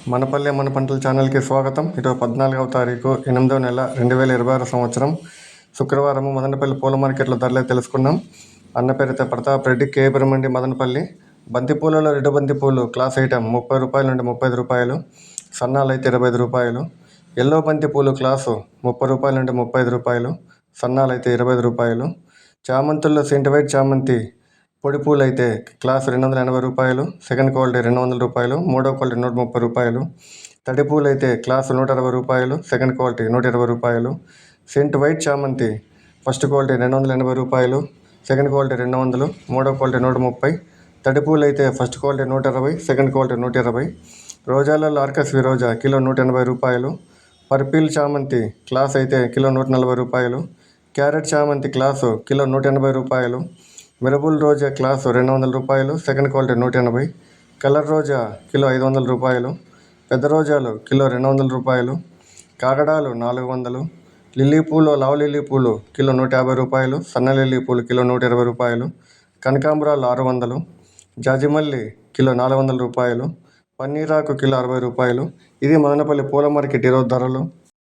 మనపల్లె మన పంటల ఛానల్కి స్వాగతం. ఇటు 14వ తారీఖు 8వ నెల 2026 సంవత్సరం శుక్రవారం మదనపల్లి పూల మార్కెట్లో ధరలే తెలుసుకున్నాం. అన్న పేరైతే ప్రతాప్ రెడ్డి, కేపురమండి, మదనపల్లి. బంతిపూలలో రెడ్డు బంతిపూలు క్లాస్ ఐటమ్ 30 రూపాయల నుండి 35 రూపాయలు, సన్నాలు అయితే 25 రూపాయలు. ఎల్లో బంతిపూలు క్లాసు 30 రూపాయల నుండి 35 రూపాయలు, సన్నాలు అయితే 25 రూపాయలు. చామంతుల్లో సెంట్ వైట్ చామంతి పొడి పూలు అయితే క్లాస్ 280 రూపాయలు, సెకండ్ క్వాలిటీ 200 రూపాయలు, మూడో క్వాలిటీ 130 రూపాయలు. తడి పూలు అయితే క్లాసు 160 రూపాయలు, సెకండ్ క్వాలిటీ 120 రూపాయలు. సెంట్ వైట్ చామంతి ఫస్ట్ క్వాలిటీ 280 రూపాయలు, సెకండ్ క్వాలిటీ 200, మూడో క్వాలిటీ 130. తడి పూలు అయితే ఫస్ట్ క్వాలిటీ 120, సెకండ్ క్వాలిటీ 120. రోజాలలో ఆర్కస్వి రోజా కిలో 180 రూపాయలు. పర్పిల్ చామంతి క్లాస్ అయితే కిలో 140 రూపాయలు. క్యారెట్ చామంతి క్లాసు కిలో 180 రూపాయలు. మిరబుల్ రోజా క్లాసు 200 రూపాయలు, సెకండ్ క్వాలిటీ 180. కలర్ రోజా కిలో 500 రూపాయలు. పెద్ద రోజాలు కిలో 200 రూపాయలు. కాగడాలు 400. లిల్లీ పూలు, లావు లిల్లీ పూలు కిలో 150 రూపాయలు, సన్న లిల్లీ పూలు కిలో 120 రూపాయలు. కనకాంబరాలు 600. జాజిమల్లి కిలో 400 రూపాయలు. పన్నీరాకు కిలో 60 రూపాయలు. ఇది మదనపల్లి పూల మార్కెట్ ఈరోజు ధరలు.